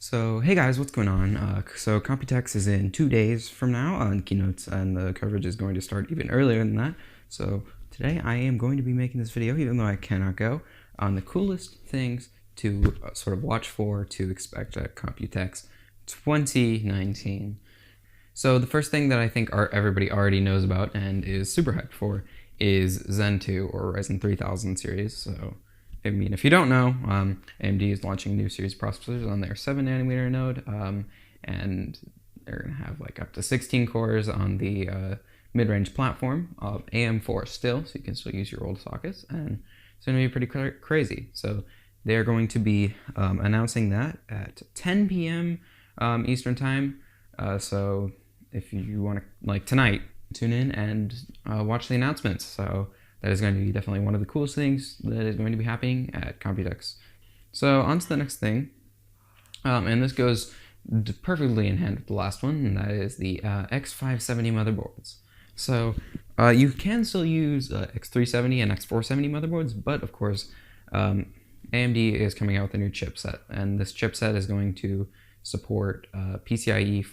So, hey guys, what's going on? So Computex is in 2 days from now on keynotes, and the coverage is going to start even earlier than that. So today I am going to be making this video, even though I cannot go, on the coolest things to sort of watch for, to expect at Computex 2019. So the first thing that I think everybody already knows about and is super hyped for is Zen 2 or Ryzen 3000 series. So I mean, if you don't know, AMD is launching new series processors on their 7nm node, and they're going to have like up to 16 cores on the mid-range platform of AM4 still, so you can still use your old sockets, and it's going to be pretty crazy. So they're going to be announcing that at 10 p.m. Eastern time, so if you want to, like tonight, tune in and watch the announcements. So that is going to be definitely one of the coolest things that is going to be happening at Computex. So on to the next thing, and this goes perfectly in hand with the last one, and that is the X570 motherboards. So you can still use X370 and X470 motherboards, but of course AMD is coming out with a new chipset, and this chipset is going to support PCIe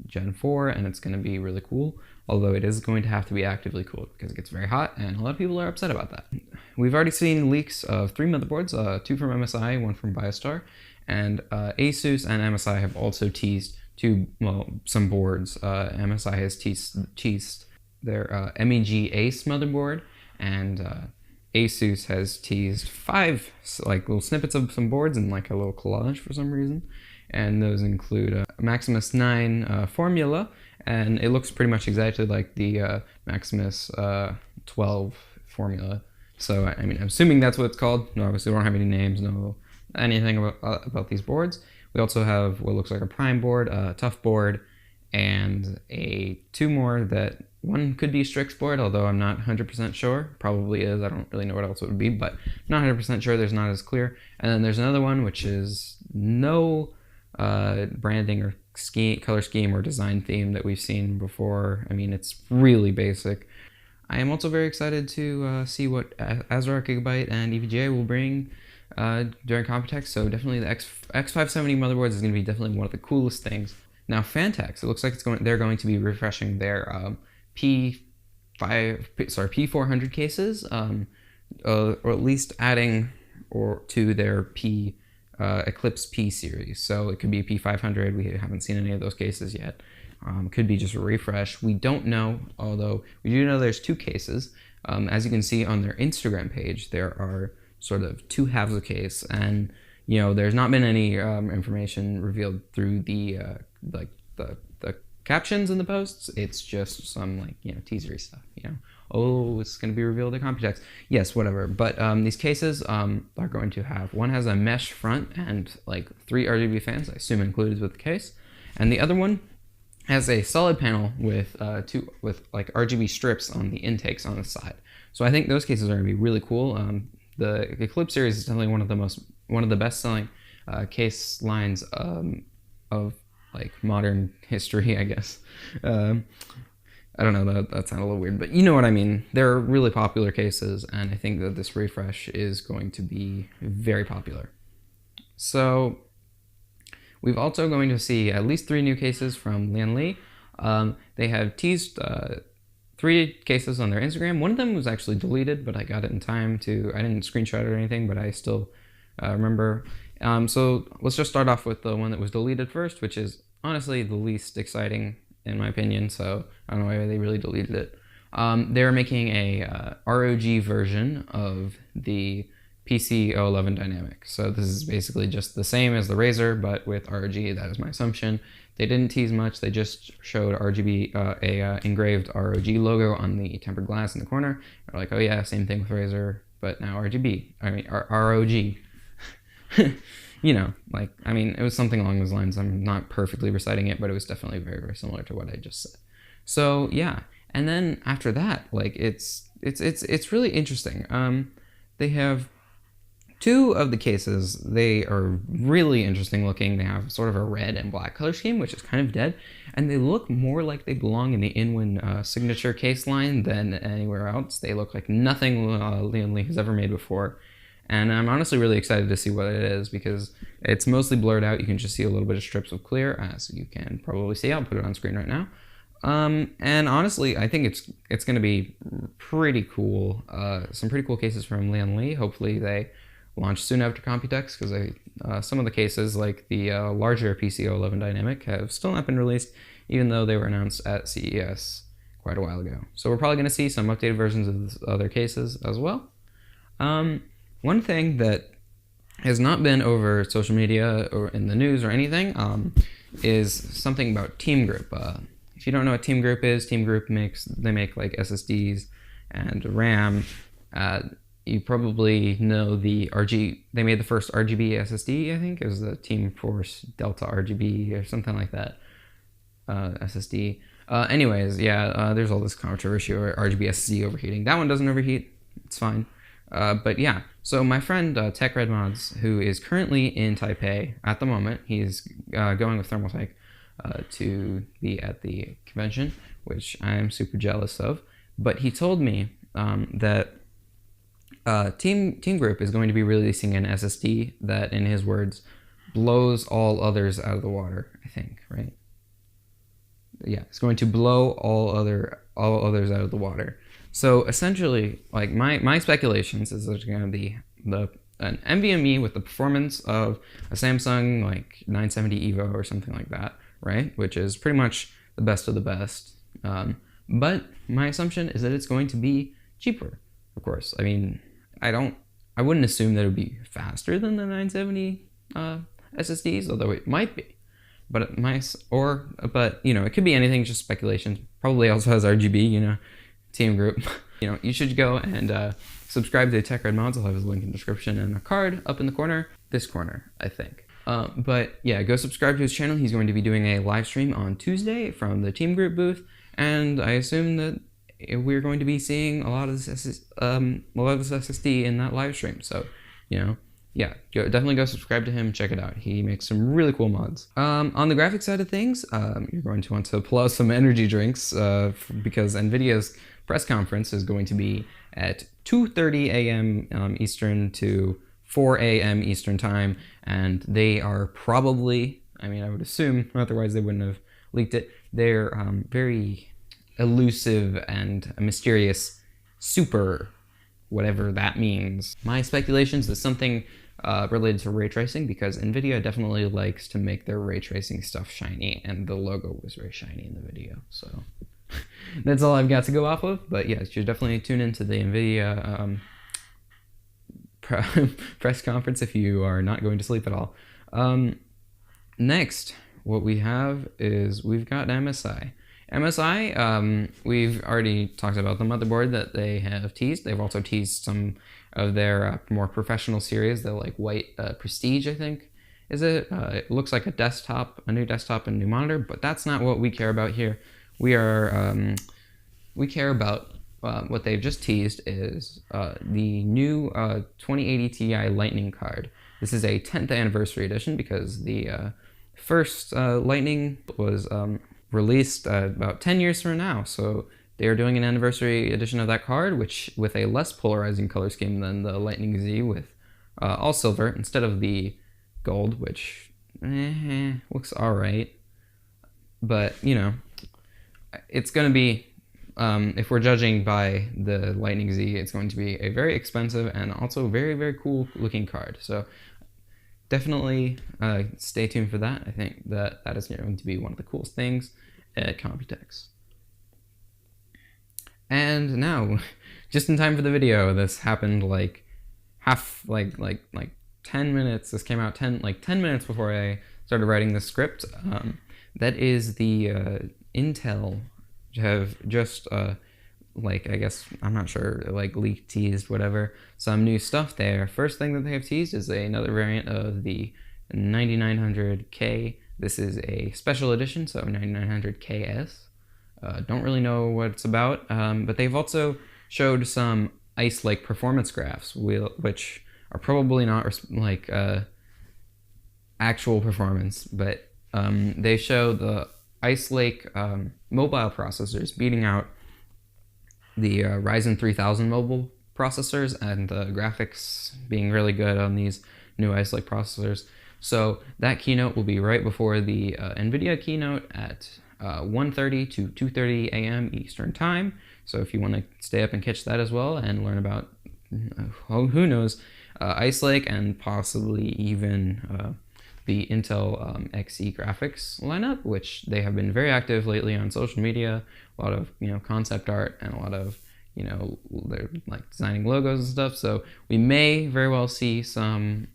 Gen 4, and it's going to be really cool, although it is going to have to be actively cooled because it gets very hot, and a lot of people are upset about that. We've already seen leaks of 3 motherboards, 2 from MSI, 1 from BioStar, and Asus and MSI have also teased some boards. MSI has teased their MEG Ace motherboard, and Asus has teased 5 like little snippets of some boards and like a little collage for some reason. And those include Maximus 9 Formula, and it looks pretty much exactly like the Maximus 12 Formula. So, I mean, I'm assuming that's what it's called. No, obviously we don't have any names, no anything about these boards. We also have what looks like a Prime board, a Tough board, and 2 more that one could be Strix board, although I'm not 100% sure. Probably is. I don't really know what else it would be, but not 100% sure. There's not as clear. And then there's another one which is no branding or color scheme or design theme that we've seen before. I mean, it's really basic. I am also very excited to see what Azure Gigabyte and EVGA will bring during Computex. So definitely the X570 motherboards is going to be definitely one of the coolest things. Now Fantex, it looks like they're going to be refreshing their P400 cases, or at least adding to their Eclipse P series. So it could be P500. We haven't seen any of those cases yet. Could be just a refresh. We don't know, although we do know there's 2 cases. As you can see on their Instagram page, there are sort of 2 halves of case, and you know there's not been any information revealed through the captions in the posts. It's just some teasery stuff. Oh, it's going to be revealed at Computex. Yes, whatever. But these cases are going to have, one has a mesh front and like 3 RGB fans, I assume included with the case, and the other one has a solid panel with like RGB strips on the intakes on the side. So I think those cases are going to be really cool. The Eclipse series is definitely one of the best selling case lines of like modern history, I guess. I don't know, that sounded a little weird, but you know what I mean. They're really popular cases, and I think that this refresh is going to be very popular. So we've also going to see at least 3 new cases from Lian Li. They have teased 3 cases on their Instagram. One of them was actually deleted, but I got it in time I didn't screenshot it or anything, but I still remember. So let's just start off with the one that was deleted first, which is honestly the least exciting in my opinion, so I don't know why they really deleted it. They're making a ROG version of the PC011 Dynamic. So this is basically just the same as the Razer, but with ROG. That is my assumption. They didn't tease much. They just showed engraved ROG logo on the tempered glass in the corner. They're like, oh yeah, same thing with Razer, but now ROG. It was something along those lines. I'm not perfectly reciting it, but it was definitely very, very similar to what I just said. So yeah, and then after that, like it's really interesting. They have 2 of the cases. They are really interesting looking. They have sort of a red and black color scheme, which is kind of dead, and they look more like they belong in the Inwin signature case line than anywhere else. They look like nothing Lian Li has ever made before. And I'm honestly really excited to see what it is because it's mostly blurred out. You can just see a little bit of strips of clear, as you can probably see. I'll put it on screen right now. And honestly, I think it's going to be pretty cool. Some pretty cool cases from Lian Li. Hopefully they launch soon after Computex, because some of the cases, like the larger PCO11 dynamic, have still not been released, even though they were announced at CES quite a while ago. So we're probably going to see some updated versions of other cases as well. One thing that has not been over social media or in the news or anything is something about Team Group. If you don't know what Team Group is, Team Group make like SSDs and RAM. You probably know they made the first RGB SSD, I think. It was the Team Force Delta RGB or something like that, SSD. Anyways, yeah, there's all this controversy over RGB SSD overheating. That one doesn't overheat. It's fine. But yeah, so my friend Tech Red Mods, who is currently in Taipei at the moment, he's going with Thermaltake to be at the convention, which I am super jealous of. But he told me that Team Group is going to be releasing an SSD that, in his words, blows all others out of the water, I think, right? Yeah, it's going to blow all others out of the water. So essentially, like my speculations is there's going to be an NVMe with the performance of a Samsung like 970 EVO or something like that, right? Which is pretty much the best of the best. But my assumption is that it's going to be cheaper, of course. I mean, I wouldn't assume that it would be faster than the 970 SSDs, although it might be. But you know, it could be anything, just speculation. Probably also has RGB, you know, Team Group. You know, you should go and subscribe to Tech Red Mods. I'll have his link in the description and a card up in the corner. This corner, I think. But yeah, go subscribe to his channel. He's going to be doing a live stream on Tuesday from the Team Group booth, and I assume that we're going to be seeing a lot of this SSD in that live stream. So, you know, yeah, definitely go subscribe to him. Check it out. He makes some really cool mods. On the graphics side of things, you're going to want to pull out some energy drinks because NVIDIA's press conference is going to be at 2:30 a.m. Eastern to 4 a.m. Eastern time, and they are probably, I mean, I would assume, otherwise they wouldn't have leaked it, they're very elusive and mysterious super whatever that means. My speculations is something related to ray tracing, because NVIDIA definitely likes to make their ray tracing stuff shiny, and the logo was very shiny in the video, so that's all I've got to go off of. But yeah, you should definitely tune into the NVIDIA press conference if you are not going to sleep at all. Next, what we have is we've got MSI. MSI, we've already talked about the motherboard that they have teased. They've also teased some of their more professional series, the like white Prestige, I think, is it? It looks like a new desktop and new monitor, but that's not what we care about here. We care about what they've just teased is the new 2080 Ti Lightning card. This is a 10th anniversary edition because the first Lightning was released about 10 years from now. So they are doing an anniversary edition of that card, which with a less polarizing color scheme than the Lightning Z, with all silver instead of the gold, which looks all right. But, you know, it's going to be, if we're judging by the Lightning Z, it's going to be a very expensive and also very, very cool looking card. So definitely stay tuned for that. I think that is going to be one of the coolest things at Computex. And now, just in time for the video, this happened like 10 minutes. This came out 10 minutes before I started writing the script. That is the Intel have just I guess, I'm not sure, like leaked, teased, whatever, some new stuff there. First thing that they have teased is another variant of the 9900K. This is a special edition, so 9900KS. Don't really know what it's about, but they've also showed some Ice Lake performance graphs, which are probably not like actual performance, but they show the Ice Lake mobile processors beating out the Ryzen 3000 mobile processors and the graphics being really good on these new Ice Lake processors. So that keynote will be right before the NVIDIA keynote at 1:30 to 2:30 a.m. Eastern Time. So if you want to stay up and catch that as well and learn about, who knows, Ice Lake and possibly even the Intel Xe graphics lineup, which they have been very active lately on social media. A lot of concept art and a lot of they're like designing logos and stuff. So we may very well see some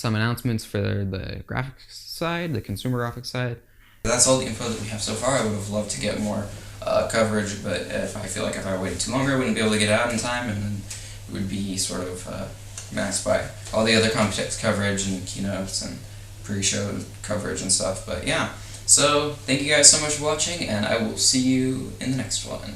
announcements for the graphics side, the consumer graphics side. That's all the info that we have so far. I would have loved to get more coverage, but if I waited too longer, I wouldn't be able to get out in time, and then it would be sort of masked by all the other Computex coverage and keynotes and pre-show coverage and stuff. But yeah, so thank you guys so much for watching, and I will see you in the next one.